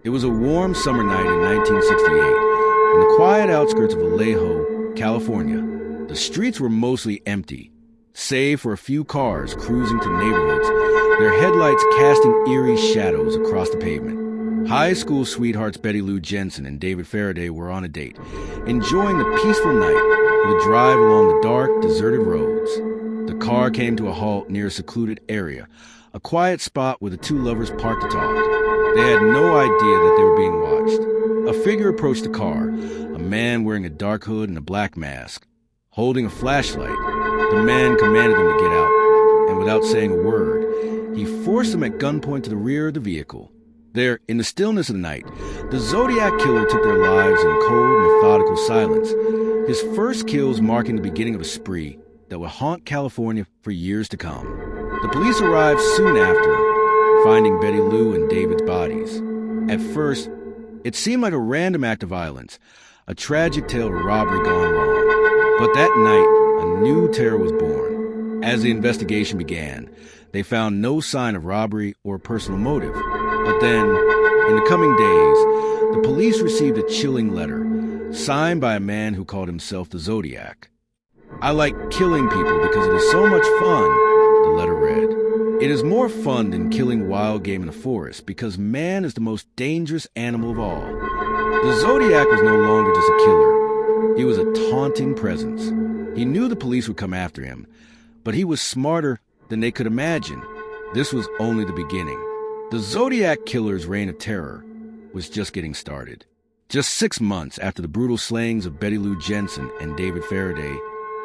It was a warm summer night in 1968, in the quiet outskirts of Vallejo, California. The streets were mostly empty, save for a few cars cruising to neighborhoods, their headlights casting eerie shadows across the pavement. High school sweethearts Betty Lou Jensen and David Faraday were on a date, enjoying the peaceful night with a drive along the dark, deserted roads. The car came to a halt near a secluded area, a quiet spot where the two lovers parked to talk. They had no idea that they were being watched. A figure approached the car, a man wearing a dark hood and a black mask. Holding a flashlight, the man commanded them to get out, and without saying a word, he forced them at gunpoint to the rear of the vehicle. There, in the stillness of the night, the Zodiac killer took their lives in cold, methodical silence, his first kills marking the beginning of a spree that would haunt California for years to come. The police arrived soon after, finding Betty Lou and David's bodies. At first, it seemed like a random act of violence, a tragic tale of robbery gone wrong. But that night, a new terror was born. As the investigation began, they found no sign of robbery or personal motive. But then, in the coming days, the police received a chilling letter, signed by a man who called himself the Zodiac. "I like killing people because it is so much fun," the letter read. "It is more fun than killing wild game in the forest because man is the most dangerous animal of all." The Zodiac was no longer just a killer. He was a taunting presence. He knew the police would come after him, but he was smarter than they could imagine. This was only the beginning. The Zodiac killer's reign of terror was just getting started. Just 6 months after the brutal slayings of Betty Lou Jensen and David Faraday,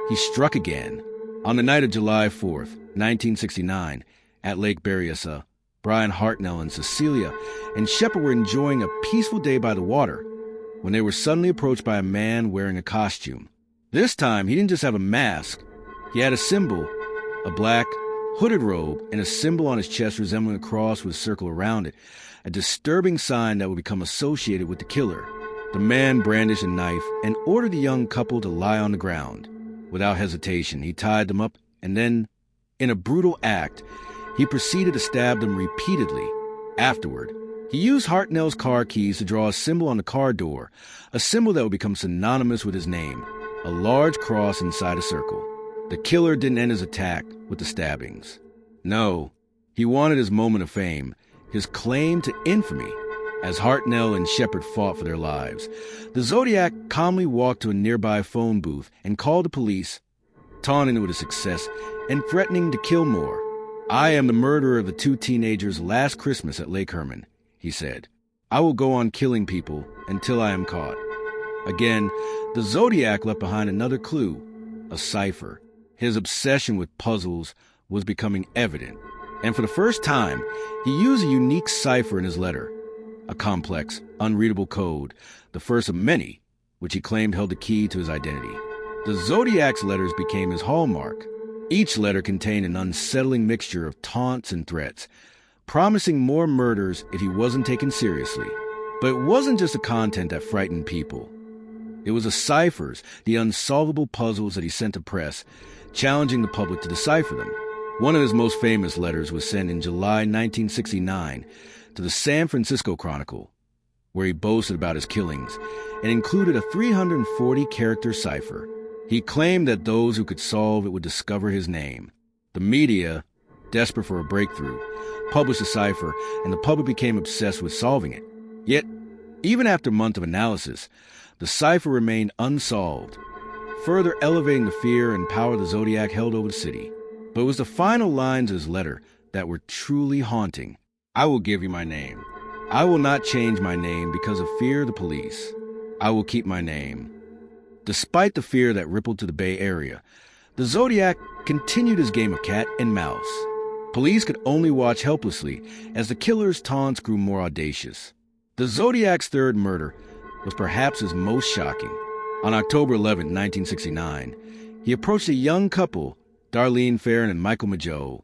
he struck again. On the night of July 4th, 1969, at Lake Berryessa, Brian Hartnell and Cecilia and Shepard were enjoying a peaceful day by the water when they were suddenly approached by a man wearing a costume. This time, he didn't just have a mask. He had a symbol, a black, hooded robe, and a symbol on his chest resembling a cross with a circle around it, a disturbing sign that would become associated with the killer. The man brandished a knife and ordered the young couple to lie on the ground. Without hesitation, he tied them up, and then, in a brutal act, he proceeded to stab them repeatedly. Afterward, he used Hartnell's car keys to draw a symbol on the car door, a symbol that would become synonymous with his name, a large cross inside a circle. The killer didn't end his attack with the stabbings. No, he wanted his moment of fame, his claim to infamy. As Hartnell and Shepard fought for their lives, the Zodiac calmly walked to a nearby phone booth and called the police, taunting them with his success and threatening to kill more. "I am the murderer of the 2 teenagers last Christmas at Lake Herman," he said. "I will go on killing people until I am caught." Again, the Zodiac left behind another clue, a cipher. His obsession with puzzles was becoming evident, and for the first time, he used a unique cipher in his letter, a complex, unreadable code, the first of many, which he claimed held the key to his identity. The Zodiac's letters became his hallmark. Each letter contained an unsettling mixture of taunts and threats, promising more murders if he wasn't taken seriously. But it wasn't just the content that frightened people. It was the ciphers, the unsolvable puzzles that he sent to press, challenging the public to decipher them. One of his most famous letters was sent in July 1969 to the San Francisco Chronicle, where he boasted about his killings, and included a 340-character cipher. He claimed that those who could solve it would discover his name. The media, desperate for a breakthrough, published the cipher, and the public became obsessed with solving it. Yet, even after months of analysis, the cipher remained unsolved, further elevating the fear and power the Zodiac held over the city. But it was the final lines of his letter that were truly haunting. "I will give you my name. I will not change my name because of fear of the police. I will keep my name." Despite the fear that rippled to the Bay Area, the Zodiac continued his game of cat and mouse. Police could only watch helplessly as the killer's taunts grew more audacious. The Zodiac's third murder was perhaps his most shocking. On October 11, 1969, he approached a young couple, Darlene Farron and Michael Mageau,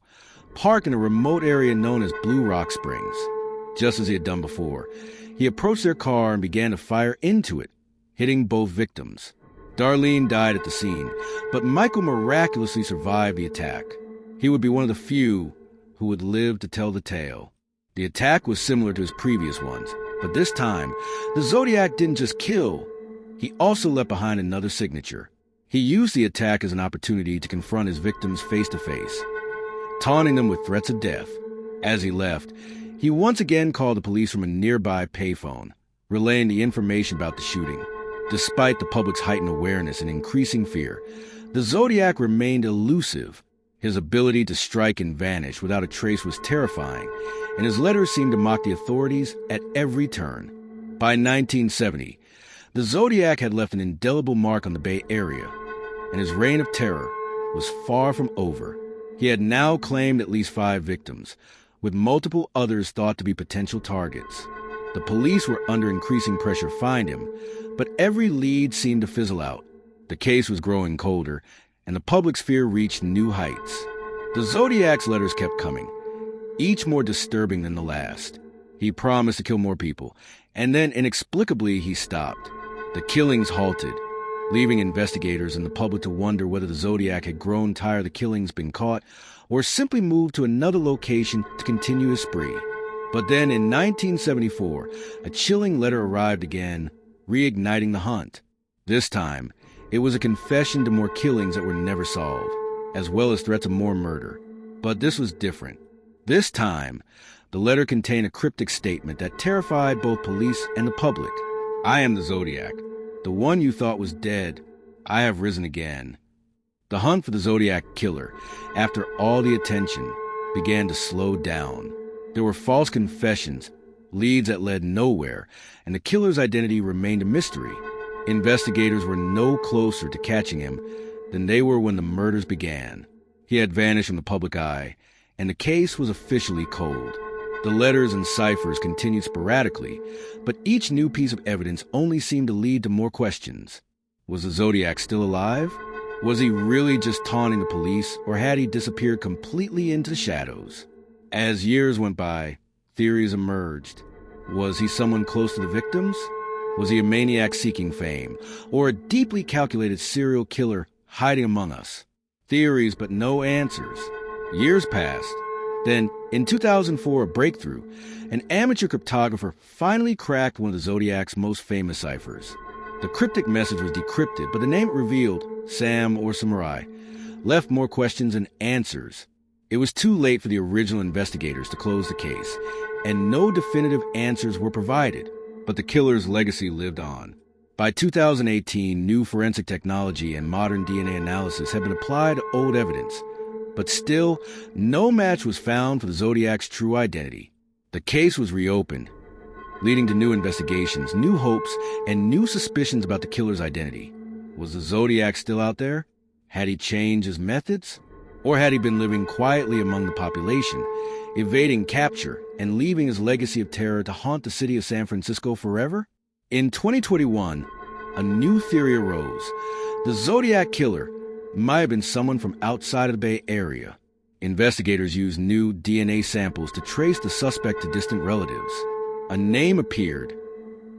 parked in a remote area known as Blue Rock Springs. Just as he had done before, he approached their car and began to fire into it, hitting both victims. Darlene died at the scene, but Michael miraculously survived the attack. He would be one of the few who would live to tell the tale. The attack was similar to his previous ones, But this time, the Zodiac didn't just kill, he also left behind another signature. He used the attack as an opportunity to confront his victims face to face, taunting them with threats of death. As he left, he once again called the police from a nearby payphone, relaying the information about the shooting. Despite the public's heightened awareness and increasing fear, the Zodiac remained elusive. His ability to strike and vanish without a trace was terrifying, and his letters seemed to mock the authorities at every turn. By 1970, the Zodiac had left an indelible mark on the Bay Area, and his reign of terror was far from over. He had now claimed at least 5 victims, with multiple others thought to be potential targets. The police were under increasing pressure to find him, but every lead seemed to fizzle out. The case was growing colder, and the public's fear reached new heights. The Zodiac's letters kept coming, each more disturbing than the last. He promised to kill more people, and then inexplicably he stopped. The killings halted, leaving investigators and the public to wonder whether the Zodiac had grown tired of the killings being caught, or simply moved to another location to continue his spree. But then in 1974, a chilling letter arrived again, reigniting the hunt. This time, it was a confession to more killings that were never solved, as well as threats of more murder. But this was different. This time, the letter contained a cryptic statement that terrified both police and the public. "I am the Zodiac. The one you thought was dead, I have risen again." The hunt for the Zodiac killer, after all the attention, began to slow down. There were false confessions, leads that led nowhere, and the killer's identity remained a mystery. Investigators were no closer to catching him than they were when the murders began. He had vanished from the public eye, and the case was officially cold. The letters and ciphers continued sporadically, but each new piece of evidence only seemed to lead to more questions. Was the Zodiac still alive? Was he really just taunting the police, or had he disappeared completely into the shadows? As years went by, theories emerged. Was he someone close to the victims? Was he a maniac seeking fame, or a deeply calculated serial killer hiding among us? Theories, but no answers. Years passed. Then, in 2004, a breakthrough. An amateur cryptographer finally cracked one of the Zodiac's most famous ciphers. The cryptic message was decrypted, but the name it revealed, Sam or Samurai, left more questions than answers. It was too late for the original investigators to close the case, and no definitive answers were provided. But the killer's legacy lived on. By 2018, new forensic technology and modern DNA analysis had been applied to old evidence, but still, no match was found for the Zodiac's true identity. The case was reopened, leading to new investigations, new hopes, and new suspicions about the killer's identity. Was the Zodiac still out there? Had he changed his methods? Or had he been living quietly among the population, evading capture and leaving his legacy of terror to haunt the city of San Francisco forever? In 2021, a new theory arose. The Zodiac killer might have been someone from outside of the Bay Area. Investigators used new DNA samples to trace the suspect to distant relatives. A name appeared.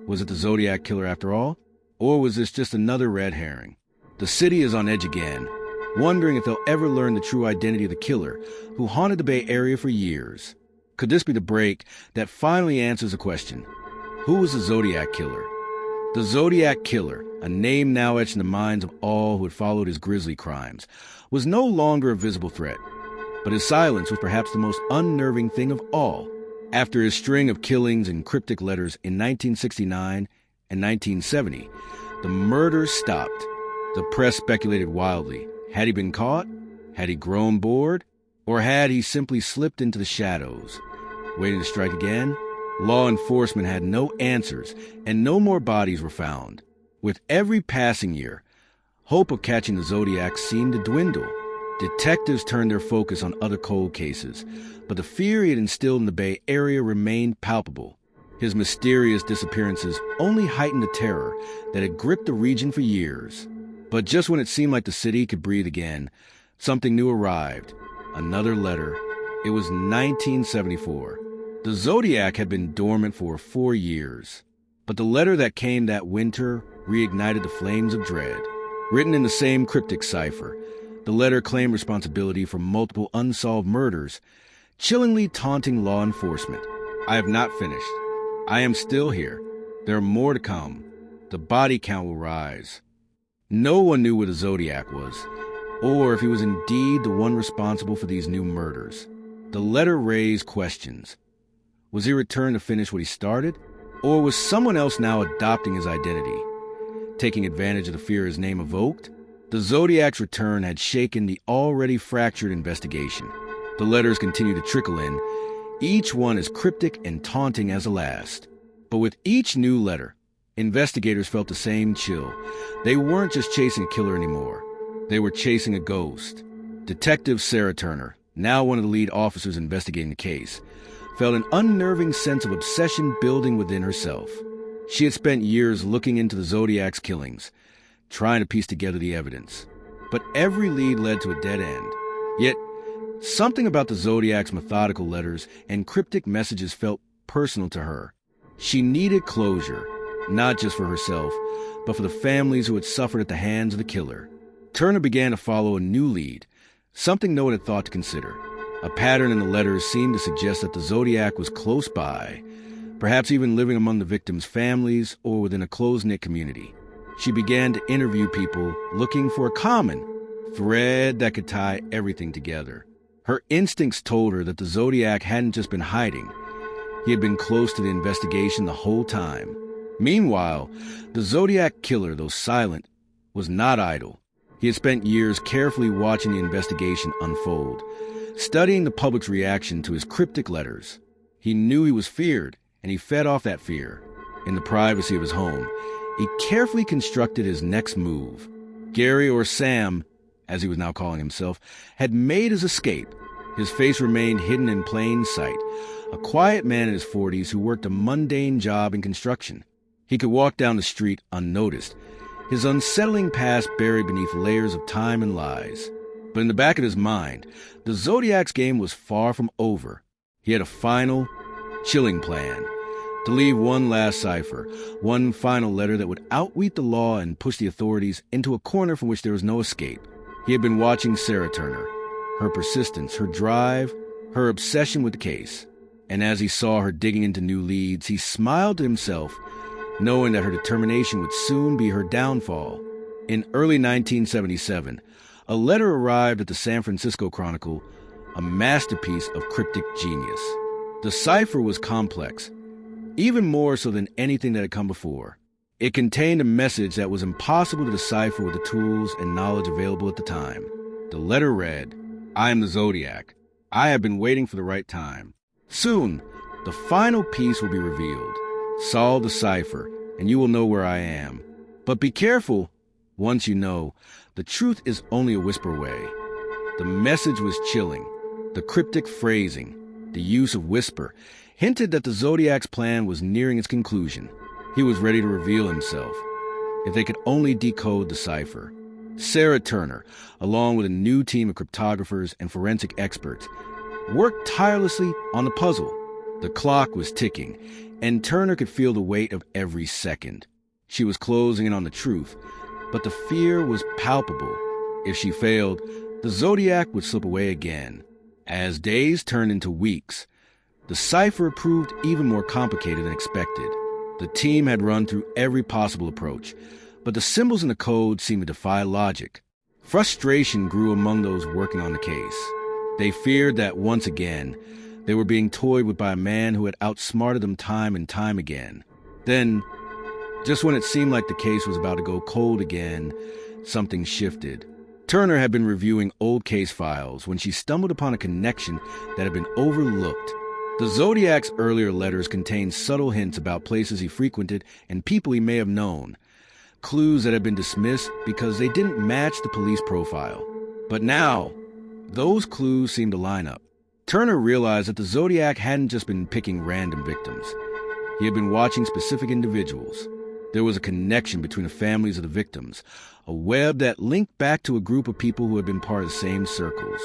Was it the Zodiac killer after all? Or was this just another red herring? The city is on edge again, wondering if they'll ever learn the true identity of the killer who haunted the Bay Area for years. Could this be the break that finally answers the question? Who was the Zodiac killer? The Zodiac killer, a name now etched in the minds of all who had followed his grisly crimes, was no longer a visible threat, but his silence was perhaps the most unnerving thing of all. After his string of killings and cryptic letters in 1969 and 1970, the murders stopped. The press speculated wildly. Had he been caught? Had he grown bored? Or had he simply slipped into the shadows, waiting to strike again? Law enforcement had no answers, and no more bodies were found. With every passing year, hope of catching the Zodiac seemed to dwindle. Detectives turned their focus on other cold cases, but the fear he had instilled in the Bay Area remained palpable. His mysterious disappearances only heightened the terror that had gripped the region for years. But just when it seemed like the city could breathe again, something new arrived. Another letter. It was 1974. The Zodiac had been dormant for 4 years, but the letter that came that winter reignited the flames of dread. Written in the same cryptic cipher, the letter claimed responsibility for multiple unsolved murders, chillingly taunting law enforcement. "I have not finished. I am still here. There are more to come. The body count will rise. No one knew where the Zodiac was, or if he was indeed the one responsible for these new murders. The letter raised questions. Was he returned to finish what he started? Or was someone else now adopting his identity, taking advantage of the fear his name evoked? The Zodiac's return had shaken the already fractured investigation. The letters continued to trickle in, each one as cryptic and taunting as the last. But with each new letter, investigators felt the same chill. They weren't just chasing a killer anymore. They were chasing a ghost. Detective Sarah Turner, now one of the lead officers investigating the case, felt an unnerving sense of obsession building within herself. She had spent years looking into the Zodiac's killings, trying to piece together the evidence. But every lead led to a dead end. Yet, something about the Zodiac's methodical letters and cryptic messages felt personal to her. She needed closure, not just for herself, but for the families who had suffered at the hands of the killer. Turner began to follow a new lead, something no one had thought to consider. A pattern in the letters seemed to suggest that the Zodiac was close by, perhaps even living among the victims' families or within a close-knit community. She began to interview people looking for a common thread that could tie everything together. Her instincts told her that the Zodiac hadn't just been hiding. He had been close to the investigation the whole time. Meanwhile, the Zodiac killer, though silent, was not idle. He had spent years carefully watching the investigation unfold, studying the public's reaction to his cryptic letters. He knew he was feared, and he fed off that fear. In the privacy of his home, he carefully constructed his next move. Gary, or Sam, as he was now calling himself, had made his escape. His face remained hidden in plain sight, a quiet man in his 40s who worked a mundane job in construction. He could walk down the street unnoticed, his unsettling past buried beneath layers of time and lies. But in the back of his mind, the Zodiac's game was far from over. He had a final, chilling plan: to leave one last cipher, one final letter that would outweed the law and push the authorities into a corner from which there was no escape. He had been watching Sarah Turner, her persistence, her drive, her obsession with the case. And as he saw her digging into new leads, he smiled to himself, knowing that her determination would soon be her downfall. In early 1977, a letter arrived at the San Francisco Chronicle, a masterpiece of cryptic genius. The cipher was complex, even more so than anything that had come before. It contained a message that was impossible to decipher with the tools and knowledge available at the time. The letter read, "I am the Zodiac. I have been waiting for the right time. Soon, the final piece will be revealed. Solve the cipher, and you will know where I am. But be careful. Once you know, the truth is only a whisper away." The message was chilling. The cryptic phrasing, the use of whisper, hinted that the Zodiac's plan was nearing its conclusion. He was ready to reveal himself. If they could only decode the cipher. Sarah Turner, along with a new team of cryptographers and forensic experts, worked tirelessly on the puzzle. The clock was ticking, and Turner could feel the weight of every second. She was closing in on the truth, but the fear was palpable. If she failed, the Zodiac would slip away again. As days turned into weeks, the cipher proved even more complicated than expected. The team had run through every possible approach, but the symbols in the code seemed to defy logic. Frustration grew among those working on the case. They feared that once again, they were being toyed with by a man who had outsmarted them time and time again. Then, just when it seemed like the case was about to go cold again, something shifted. Turner had been reviewing old case files when she stumbled upon a connection that had been overlooked. The Zodiac's earlier letters contained subtle hints about places he frequented and people he may have known, clues that had been dismissed because they didn't match the police profile. But now, those clues seemed to line up. Turner realized that the Zodiac hadn't just been picking random victims. He had been watching specific individuals. There was a connection between the families of the victims, a web that linked back to a group of people who had been part of the same circles.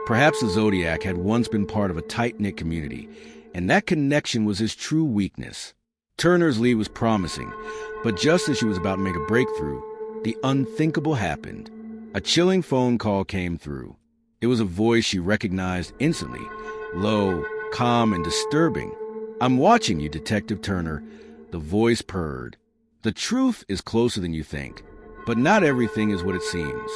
Perhaps the Zodiac had once been part of a tight-knit community, and that connection was his true weakness. Turner's lead was promising, but just as she was about to make a breakthrough, the unthinkable happened. A chilling phone call came through. It was a voice she recognized instantly, low, calm, and disturbing. "I'm watching you, Detective Turner," the voice purred. "The truth is closer than you think, but not everything is what it seems.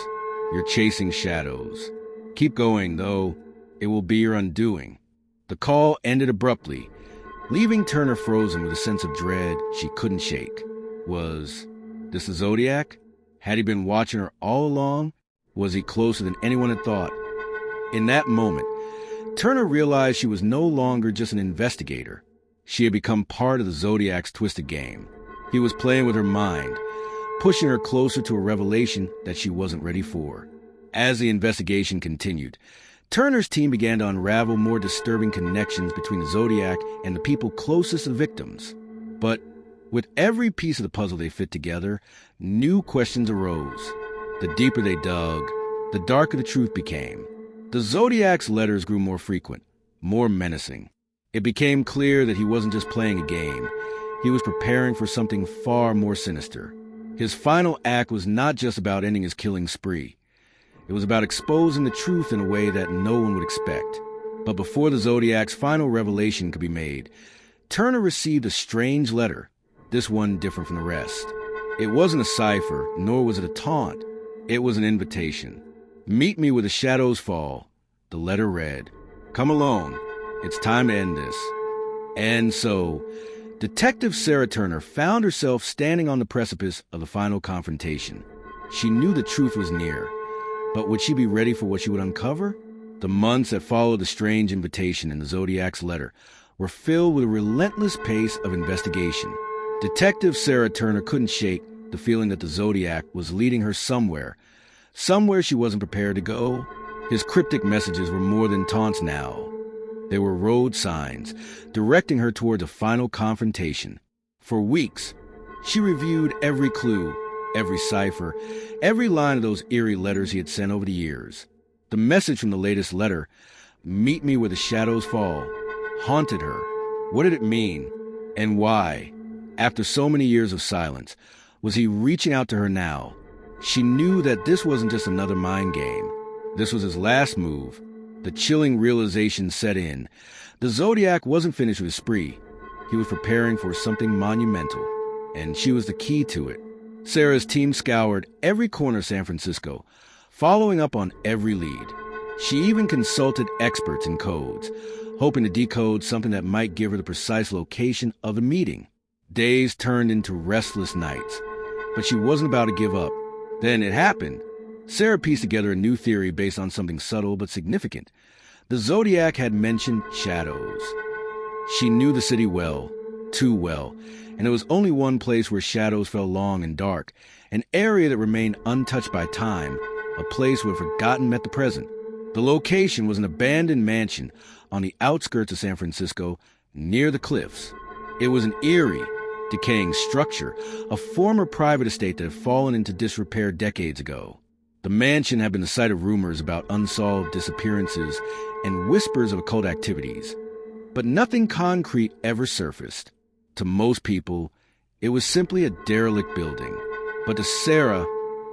You're chasing shadows. Keep going, though. It will be your undoing." The call ended abruptly, leaving Turner frozen with a sense of dread she couldn't shake. Was this the Zodiac? Had he been watching her all along? Was he closer than anyone had thought? In that moment, Turner realized she was no longer just an investigator. She had become part of the Zodiac's twisted game. He was playing with her mind, pushing her closer to a revelation that she wasn't ready for. As the investigation continued, Turner's team began to unravel more disturbing connections between the Zodiac and the people closest to victims. But with every piece of the puzzle they fit together, new questions arose. The deeper they dug, the darker the truth became. The Zodiac's letters grew more frequent, more menacing. It became clear that he wasn't just playing a game. He was preparing for something far more sinister. His final act was not just about ending his killing spree. It was about exposing the truth in a way that no one would expect. But before the Zodiac's final revelation could be made, Turner received a strange letter, this one different from the rest. It wasn't a cipher, nor was it a taunt. It was an invitation. "Meet me where the shadows fall," the letter read. "Come alone. It's time to end this." And so, Detective Sarah Turner found herself standing on the precipice of the final confrontation. She knew the truth was near, but would she be ready for what she would uncover? The months that followed the strange invitation in the Zodiac's letter were filled with a relentless pace of investigation. Detective Sarah Turner couldn't shake the feeling that the Zodiac was leading her somewhere she wasn't prepared to go. His cryptic messages were more than taunts now. They were road signs, directing her toward a final confrontation. For weeks, she reviewed every clue, every cipher, every line of those eerie letters he had sent over the years. The message from the latest letter, "Meet me where the shadows fall," haunted her. What did it mean? And why? After so many years of silence, was he reaching out to her now? She knew that this wasn't just another mind game. This was his last move. The chilling realization set in. The Zodiac wasn't finished with his spree. He was preparing for something monumental, and she was the key to it. Sarah's team scoured every corner of San Francisco, following up on every lead. She even consulted experts in codes, hoping to decode something that might give her the precise location of the meeting. Days turned into restless nights, but she wasn't about to give up. Then it happened. Sarah pieced together a new theory based on something subtle but significant. The Zodiac had mentioned shadows. She knew the city well, too well, and there was only one place where shadows fell long and dark, an area that remained untouched by time, a place where forgotten met the present. The location was an abandoned mansion on the outskirts of San Francisco, near the cliffs. It was an eerie, decaying structure, a former private estate that had fallen into disrepair decades ago. The mansion had been the site of rumors about unsolved disappearances and whispers of occult activities, but nothing concrete ever surfaced. To most people, it was simply a derelict building, but to Sarah,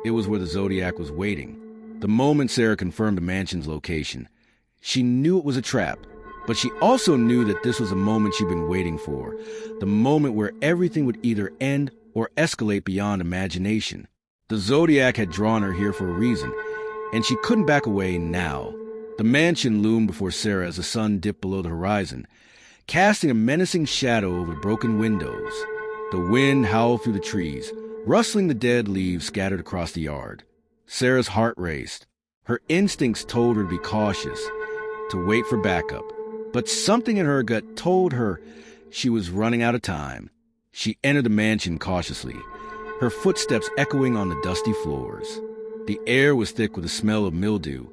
it was where the Zodiac was waiting. The moment Sarah confirmed the mansion's location, she knew it was a trap, but she also knew that this was a moment she'd been waiting for, the moment where everything would either end or escalate beyond imagination. The Zodiac had drawn her here for a reason, and she couldn't back away now. The mansion loomed before Sarah as the sun dipped below the horizon, casting a menacing shadow over the broken windows. The wind howled through the trees, rustling the dead leaves scattered across the yard. Sarah's heart raced. Her instincts told her to be cautious, to wait for backup. But something in her gut told her she was running out of time. She entered the mansion cautiously, her footsteps echoing on the dusty floors. The air was thick with the smell of mildew,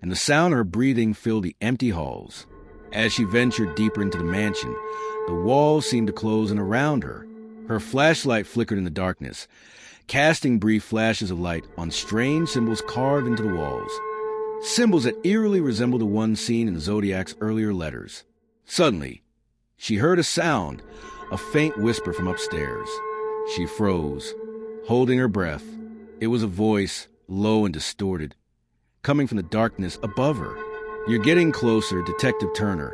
and the sound of her breathing filled the empty halls. As she ventured deeper into the mansion, the walls seemed to close in around her. Her flashlight flickered in the darkness, casting brief flashes of light on strange symbols carved into the walls. Symbols that eerily resembled the ones seen in the Zodiac's earlier letters. Suddenly, she heard a sound, a faint whisper from upstairs. She froze, holding her breath. It was a voice, low and distorted, coming from the darkness above her. "You're getting closer, Detective Turner,"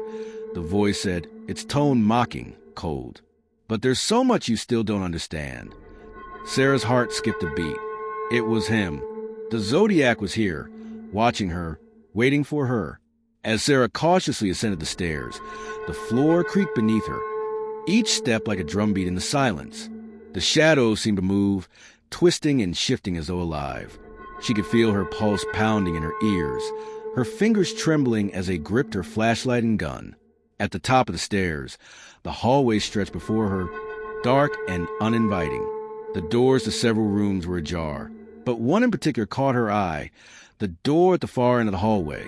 the voice said. its tone mocking, cold. But there's so much you still don't understand. Sarah's heart skipped a beat. It was him. The Zodiac was here, watching her, waiting for her. As Sarah cautiously ascended the stairs, the floor creaked beneath her, each step like a drumbeat in the silence. The shadows seemed to move, twisting and shifting as though alive. She could feel her pulse pounding in her ears, her fingers trembling as they gripped her flashlight and gun. At the top of the stairs, the hallway stretched before her, dark and uninviting. The doors to several rooms were ajar, but one in particular caught her eye, the door at the far end of the hallway.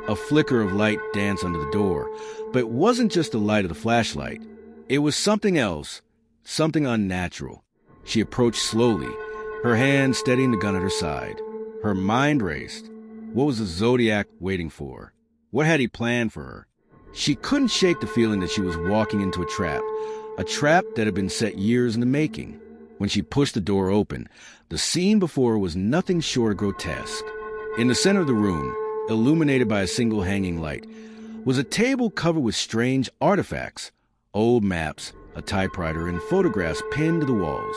A flicker of light danced under the door, but it wasn't just the light of the flashlight. It was something else, something unnatural. She approached slowly, her hand steadying the gun at her side. Her mind raced. What was the Zodiac waiting for? What had he planned for her? She couldn't shake the feeling that she was walking into a trap that had been set years in the making. When she pushed the door open, the scene before her was nothing short of grotesque. In the center of the room, illuminated by a single hanging light, was a table covered with strange artifacts, old maps, a typewriter, and photographs pinned to the walls.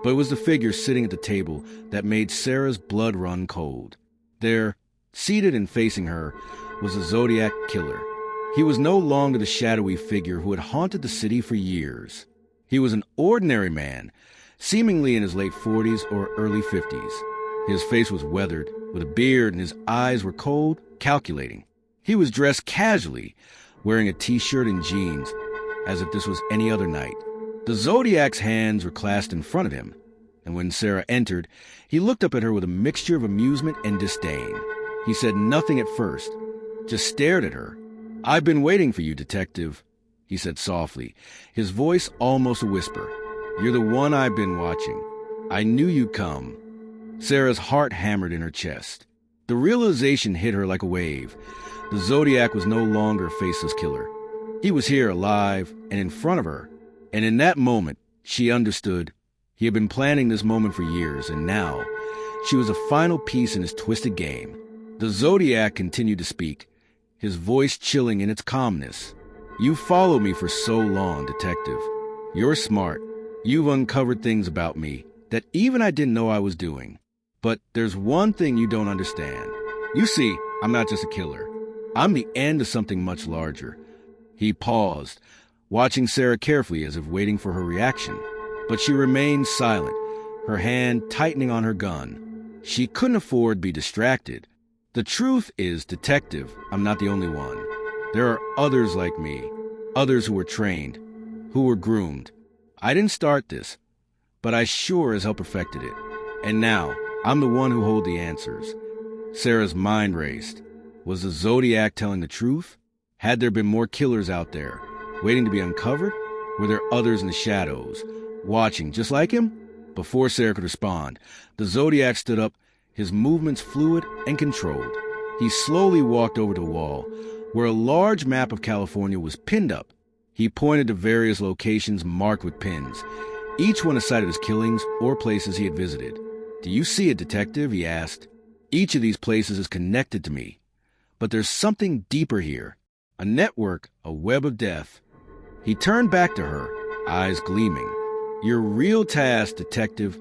But it was the figure sitting at the table that made Sarah's blood run cold. There, seated and facing her, was the Zodiac killer. He was no longer the shadowy figure who had haunted the city for years. He was an ordinary man, seemingly in his late 40s or early 50s. His face was weathered, with a beard, and his eyes were cold, calculating. He was dressed casually, wearing a t-shirt and jeans, as if this was any other night. The Zodiac's hands were clasped in front of him, and when Sarah entered, he looked up at her with a mixture of amusement and disdain. He said nothing at first, just stared at her. "I've been waiting for you, detective," he said softly, his voice almost a whisper. "You're the one I've been watching. I knew you'd come." Sarah's heart hammered in her chest. The realization hit her like a wave. The Zodiac was no longer a faceless killer. He was here, alive, and in front of her. And in that moment, she understood. He had been planning this moment for years, and now, she was a final piece in his twisted game. The Zodiac continued to speak, his voice chilling in its calmness. "You followed me for so long, detective. You're smart. You've uncovered things about me that even I didn't know I was doing. But there's one thing you don't understand. You see, I'm not just a killer. I'm the end of something much larger." He paused, watching Sarah carefully as if waiting for her reaction. But she remained silent, her hand tightening on her gun. She couldn't afford to be distracted. "The truth is, detective, I'm not the only one. There are others like me, others who were trained, who were groomed. I didn't start this, but I sure as hell perfected it. And now, I'm the one who holds the answers." Sarah's mind raced. Was the Zodiac telling the truth? Had there been more killers out there, waiting to be uncovered? Were there others in the shadows, watching just like him? Before Sarah could respond, the Zodiac stood up, his movements fluid and controlled. He slowly walked over to the wall, where a large map of California was pinned up. He pointed to various locations marked with pins, each one a site of his killings or places he had visited. "Do you see it, detective?" he asked. "Each of these places is connected to me. But there's something deeper here. A network, a web of death." He turned back to her, eyes gleaming. "Your real task, detective,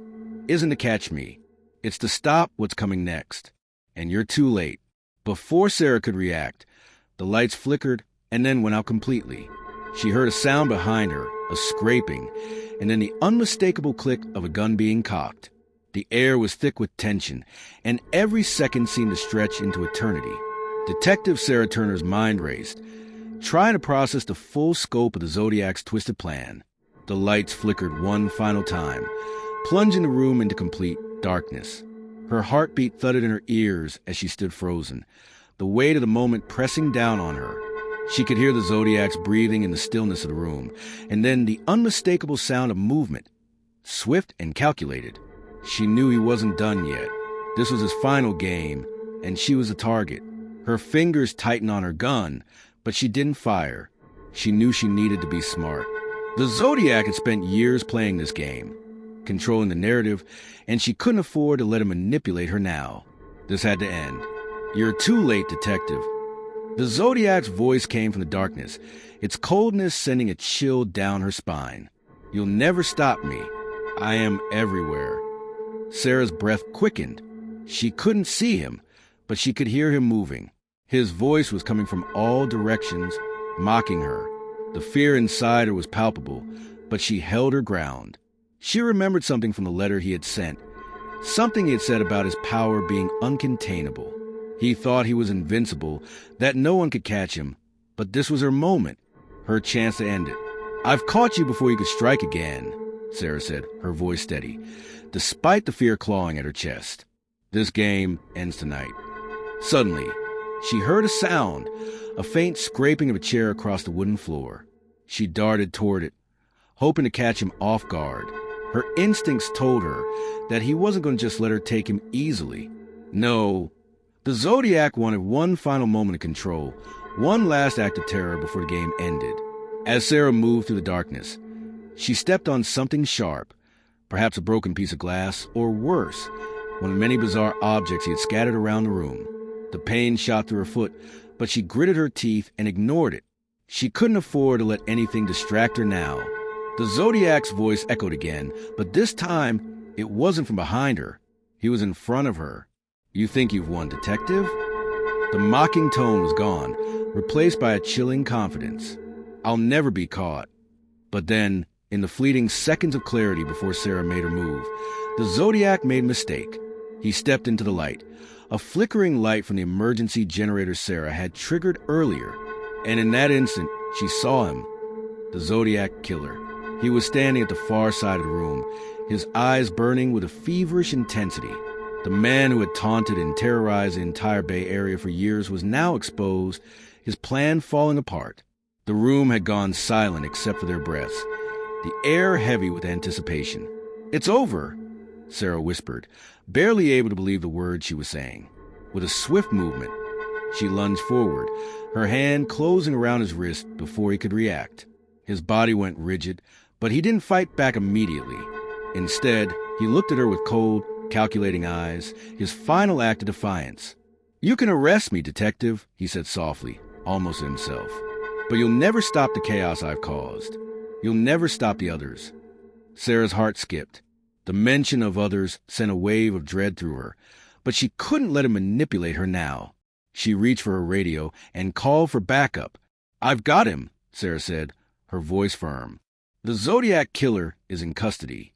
isn't to catch me. It's to stop what's coming next. And you're too late." Before Sarah could react, the lights flickered and then went out completely. She heard a sound behind her, a scraping, and then the unmistakable click of a gun being cocked. The air was thick with tension, and every second seemed to stretch into eternity. Detective Sarah Turner's mind raced, trying to process the full scope of the Zodiac's twisted plan. The lights flickered one final time, plunging the room into complete darkness. Her heartbeat thudded in her ears as she stood frozen, the weight of the moment pressing down on her. She could hear the Zodiac's breathing in the stillness of the room, and then the unmistakable sound of movement, swift and calculated. She knew he wasn't done yet. This was his final game, and she was the target. Her fingers tightened on her gun, but she didn't fire. She knew she needed to be smart. The Zodiac had spent years playing this game, controlling the narrative, and she couldn't afford to let him manipulate her now. This had to end. "You're too late, detective." The Zodiac's voice came from the darkness, its coldness sending a chill down her spine. "You'll never stop me. I am everywhere." Sarah's breath quickened. She couldn't see him, but she could hear him moving. His voice was coming from all directions, mocking her. The fear inside her was palpable, but she held her ground. She remembered something from the letter he had sent, something he had said about his power being uncontainable. He thought he was invincible, that no one could catch him, but this was her moment, her chance to end it. "I've caught you before you could strike again," Sarah said, her voice steady, despite the fear clawing at her chest. "This game ends tonight." Suddenly, she heard a sound, a faint scraping of a chair across the wooden floor. She darted toward it, hoping to catch him off guard. Her instincts told her that he wasn't going to just let her take him easily. No, the Zodiac wanted one final moment of control, one last act of terror before the game ended. As Sarah moved through the darkness, she stepped on something sharp, perhaps a broken piece of glass, or worse, one of many bizarre objects he had scattered around the room. The pain shot through her foot, but she gritted her teeth and ignored it. She couldn't afford to let anything distract her now. The Zodiac's voice echoed again, but this time it wasn't from behind her. He was in front of her. "You think you've won, detective?" The mocking tone was gone, replaced by a chilling confidence. "I'll never be caught." But then, in the fleeting seconds of clarity before Sarah made her move, the Zodiac made a mistake. He stepped into the light, a flickering light from the emergency generator Sarah had triggered earlier, and in that instant, she saw him, the Zodiac killer. He was standing at the far side of the room, his eyes burning with a feverish intensity. The man who had taunted and terrorized the entire Bay Area for years was now exposed, his plan falling apart. The room had gone silent except for their breaths, the air heavy with anticipation. "It's over," Sarah whispered, barely able to believe the words she was saying. With a swift movement, she lunged forward, her hand closing around his wrist before he could react. His body went rigid, but he didn't fight back immediately. Instead, he looked at her with cold, calculating eyes, his final act of defiance. "You can arrest me, detective," he said softly, almost to himself. "But you'll never stop the chaos I've caused. You'll never stop the others." Sarah's heart skipped. The mention of others sent a wave of dread through her, but she couldn't let him manipulate her now. She reached for her radio and called for backup. "I've got him," Sarah said, her voice firm. "The Zodiac killer is in custody."